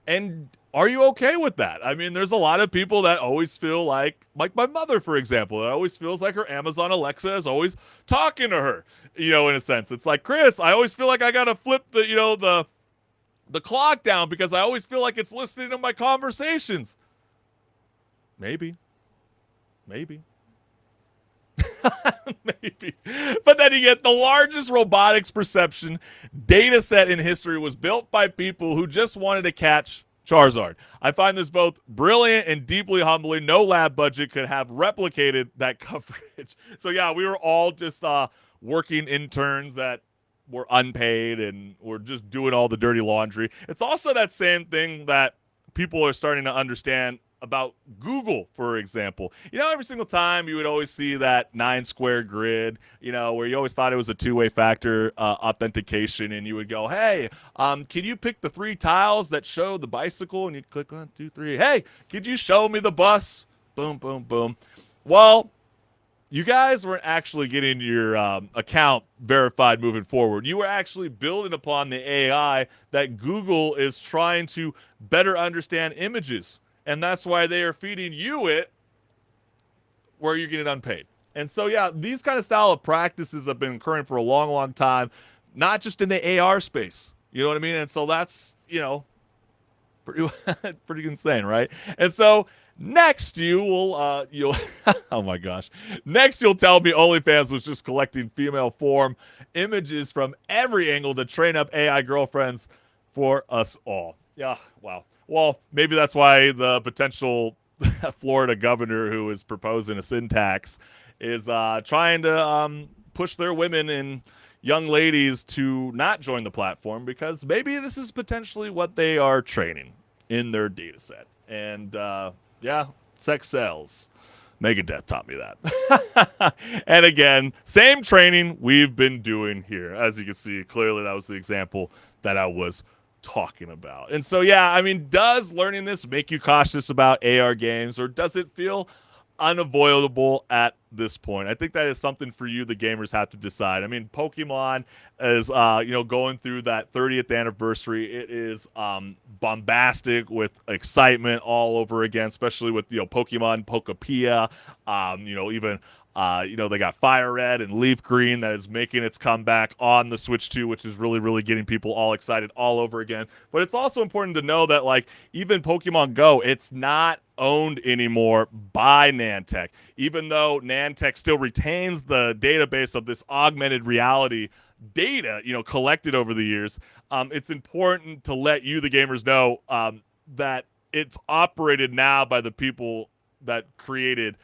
And are you okay with that? I mean, there's a lot of people that always feel like my mother, for example, that always feels like her Amazon Alexa is always talking to her, in a sense. It's like, Chris, I always feel like I got to flip the clock down because I always feel like it's listening to my conversations. Maybe. Maybe. But then you get the largest robotics perception data set in history was built by people who just wanted to catch Charizard. I find this both brilliant and deeply humbling. No lab budget could have replicated that coverage. So yeah, we were all just working interns that were unpaid and were just doing all the dirty laundry. It's also that same thing that people are starting to understand about Google, for example. Every single time you would always see that 9-square grid, where you always thought it was a two-way factor authentication, and you would go, hey, can you pick the 3 tiles that show the bicycle? And you'd click 1, 2, 3. Hey, could you show me the bus? Boom, boom, boom. Well, you guys weren't actually getting your account verified moving forward. You were actually building upon the AI that Google is trying to better understand images. And that's why they are feeding you it where you're getting unpaid. And so, yeah, these kind of style of practices have been occurring for a long, long time, not just in the AR space. You know what I mean? And so that's, pretty insane, right? And so next you'll oh my gosh. Next you'll tell me OnlyFans was just collecting female form images from every angle to train up AI girlfriends for us all. Yeah, wow. Well, maybe that's why the potential Florida governor who is proposing a sin tax is trying to push their women in, young ladies to not join the platform because maybe this is potentially what they are training in their data set. And yeah, sex sells. Megadeth taught me that. And again, same training we've been doing here. As you can see, clearly that was the example that I was talking about. And so, yeah, I mean, does learning this make you cautious about AR games, or does it feel unavoidable at this point? I think that is something for you, the gamers, have to decide. I mean, Pokemon is, going through that 30th anniversary. It is bombastic with excitement all over again, especially with, Pokemon Pokopia, even they got Fire Red and Leaf Green that is making its comeback on the Switch 2, which is really, really getting people all excited all over again. But it's also important to know that, like, even Pokemon Go, it's not owned anymore by Niantic. Even though Niantic still retains the database of this augmented reality data, collected over the years, it's important to let you, the gamers, know that it's operated now by the people that created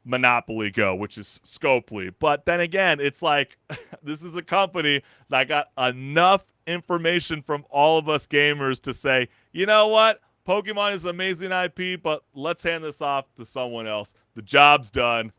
Monopoly Go, which is Scopely. But then again, it's like this is a company that got enough information from all of us gamers to say, you know what? Pokemon is an amazing IP, but let's hand this off to someone else. The job's done.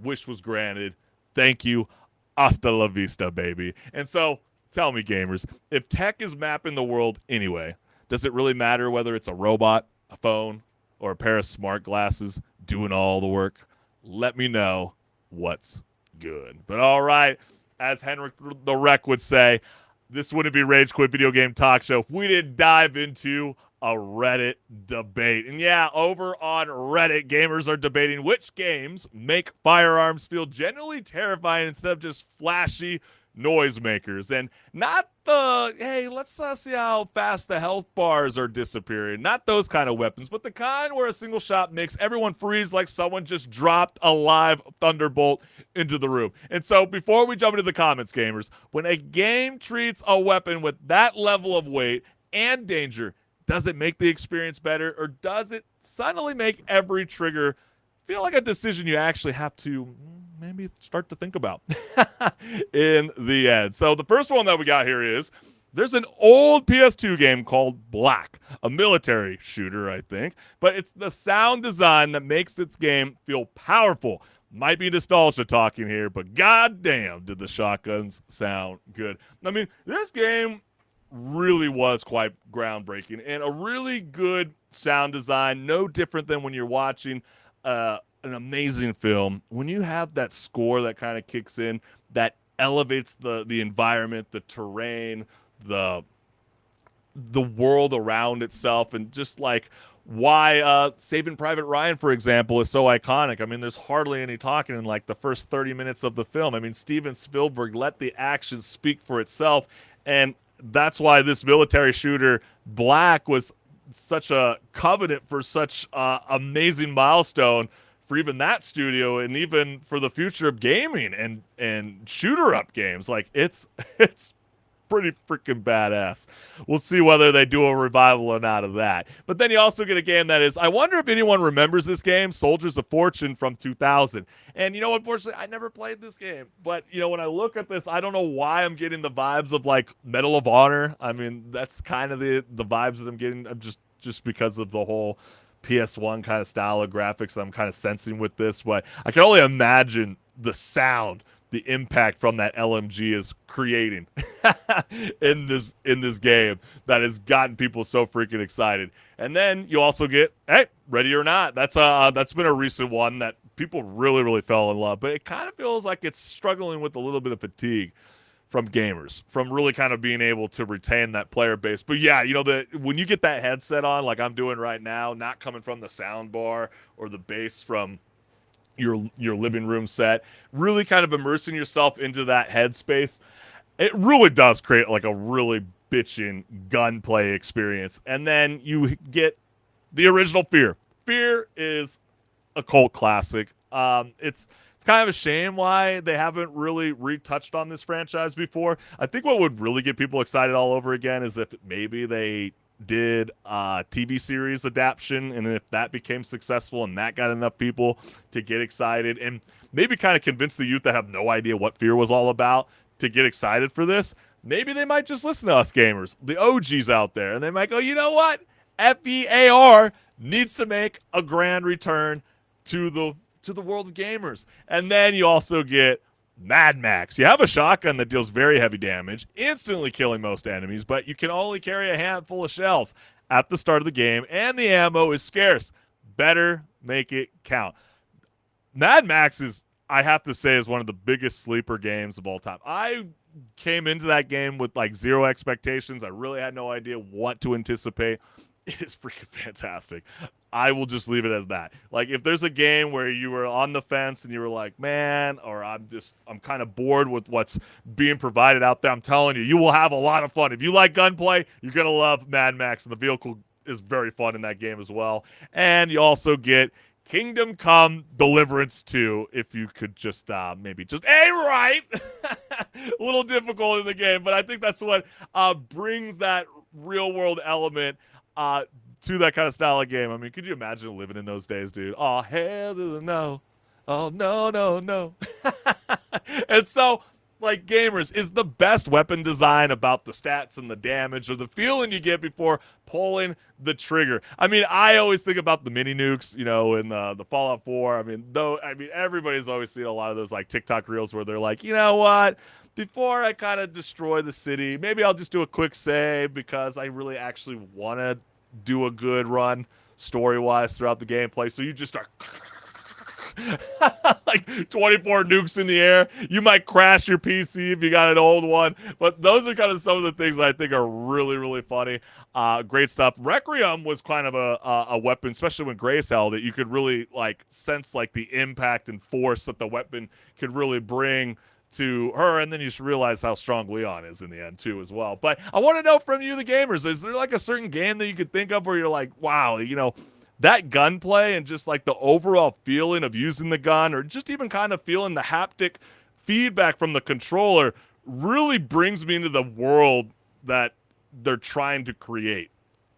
Wish was granted. Thank you. Hasta la vista, baby. And so, tell me, gamers, if tech is mapping the world anyway, does it really matter whether it's a robot, a phone, or a pair of smart glasses doing all the work? Let me know what's good. But all right, as HenricK the Wreck would say, this wouldn't be Rage Quit Video Game Talk Show if we didn't dive into a Reddit debate. And yeah, over on Reddit, gamers are debating which games make firearms feel genuinely terrifying instead of just flashy noisemakers. And not the, hey, let's see how fast the health bars are disappearing. Not those kind of weapons, but the kind where a single shot makes everyone freeze like someone just dropped a live thunderbolt into the room. And so before we jump into the comments, gamers, when a game treats a weapon with that level of weight and danger, does it make the experience better, or does it suddenly make every trigger feel like a decision you actually have to maybe start to think about in the end? So the first one that we got here is there's an old PS2 game called Black, a military shooter, I think, but it's the sound design that makes its game feel powerful. Might be nostalgia talking here, but goddamn, did the shotguns sound good. I mean, this game really was quite groundbreaking and a really good sound design, no different than when you're watching an amazing film. When you have that score that kind of kicks in, that elevates the environment, the terrain, the world around itself, and just like why Saving Private Ryan, for example, is so iconic. I mean, there's hardly any talking in like the first 30 minutes of the film. I mean, Steven Spielberg let the action speak for itself, and that's why this military shooter Black was such a covenant for such amazing milestone for even that studio, and even for the future of gaming and shooter up games. Like it's pretty freaking badass. We'll see whether they do a revival or not of that. But then you also get a game that is, I wonder if anyone remembers this game, Soldiers of Fortune from 2000. And unfortunately, I never played this game. But when I look at this, I don't know why I'm getting the vibes of like Medal of Honor. I mean, that's kind of the vibes that I'm getting. I'm just because of the whole PS1 kind of style of graphics that I'm kind of sensing with this. But I can only imagine the sound, the impact from that LMG is creating in this game that has gotten people so freaking excited. And then you also get, hey, Ready or Not. That's been a recent one that people really, really fell in love. But it kind of feels like it's struggling with a little bit of fatigue from gamers, from really kind of being able to retain that player base. But yeah, when you get that headset on, like I'm doing right now, not coming from the sound bar or the bass from your living room set, really kind of immersing yourself into that headspace, it really does create like a really bitchin' gunplay experience. And then you get the original Fear. Fear is a cult classic. It's kind of a shame why they haven't really retouched on this franchise before. I think what would really get people excited all over again is if maybe they did a TV series adaptation, and if that became successful and that got enough people to get excited and maybe kind of convince the youth that have no idea what Fear was all about to get excited for this, maybe they might just listen to us gamers, the OGs out there, and they might go, you know what? FEAR needs to make a grand return to the world of gamers. And then you also get Mad Max. You have a shotgun that deals very heavy damage, instantly killing most enemies, but you can only carry a handful of shells at the start of the game, and the ammo is scarce. Better make it count. Mad Max is, I have to say, is one of the biggest sleeper games of all time. I came into that game with like zero expectations. I really had no idea what to anticipate. It is freaking fantastic. I will just leave it as that. Like, if there's a game where you were on the fence and you were like, man, or I'm kind of bored with what's being provided out there, I'm telling you, you will have a lot of fun. If you like gunplay, you're going to love Mad Max, and the vehicle is very fun in that game as well. And you also get Kingdom Come Deliverance 2, if you could just maybe just right. A little difficult in the game, but I think that's what brings that real-world element to that kind of style of game. I mean, could you imagine living in those days, dude? Oh, hell to the no. Oh, no, no, no. And so, like, gamers, is the best weapon design about the stats and the damage or the feeling you get before pulling the trigger? I mean, I always think about the mini nukes, you know, in the Fallout 4. I mean, everybody's always seen a lot of those, like, TikTok reels where they're like, you know what? Before I kind of destroy the city, maybe I'll just do a quick save because I really actually want to do a good run story-wise throughout the gameplay. So you just start like 24 nukes in the air. You might crash your PC if you got an old one. But those are kind of some of the things that I think are really, really funny. Great stuff. Requiem was kind of a weapon, especially when Grace held it. You could really like sense like the impact and force that the weapon could really bring to her, and then you should realize how strong Leon is in the end too as well. But I want to know from you, the gamers, is there like a certain game that you could think of where you're like, wow, you know, that gunplay and just like the overall feeling of using the gun, or just even kind of feeling the haptic feedback from the controller, really brings me into the world that they're trying to create?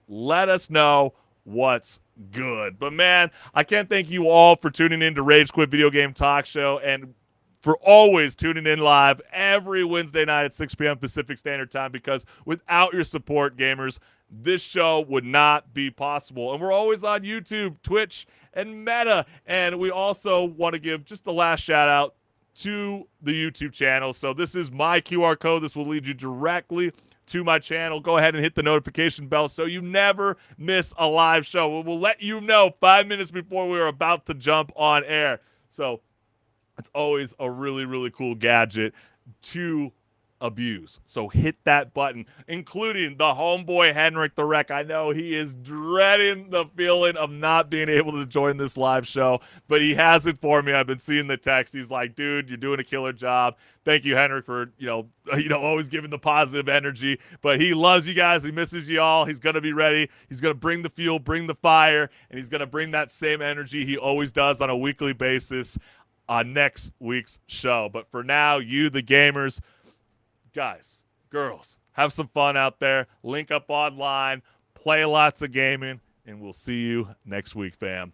Let us know what's good. But man, I can't thank you all for tuning in to Rage Quit Video Game Talk Show, and for always tuning in live every Wednesday night at 6 p.m. Pacific Standard Time, because without your support, gamers, this show would not be possible. And we're always on YouTube, Twitch, and Meta. And we also want to give just the last shout out to the YouTube channel. So this is my QR code. This will lead you directly to my channel. Go ahead and hit the notification bell so you never miss a live show. We'll let you know 5 minutes before we are about to jump on air. So it's always a really, really cool gadget to abuse. So hit that button, including the homeboy HenricK. I know he is dreading the feeling of not being able to join this live show, but he has it for me. I've been seeing the text. He's like, dude, you're doing a killer job. Thank you, HenricK, for, you know, always giving the positive energy. But he loves you guys. He misses you all. He's going to be ready. He's going to bring the fuel, bring the fire, and he's going to bring that same energy he always does on a weekly basis on next week's show. But for now, you, the gamers, guys, girls, have some fun out there. Link up online, play lots of gaming, and we'll see you next week, fam.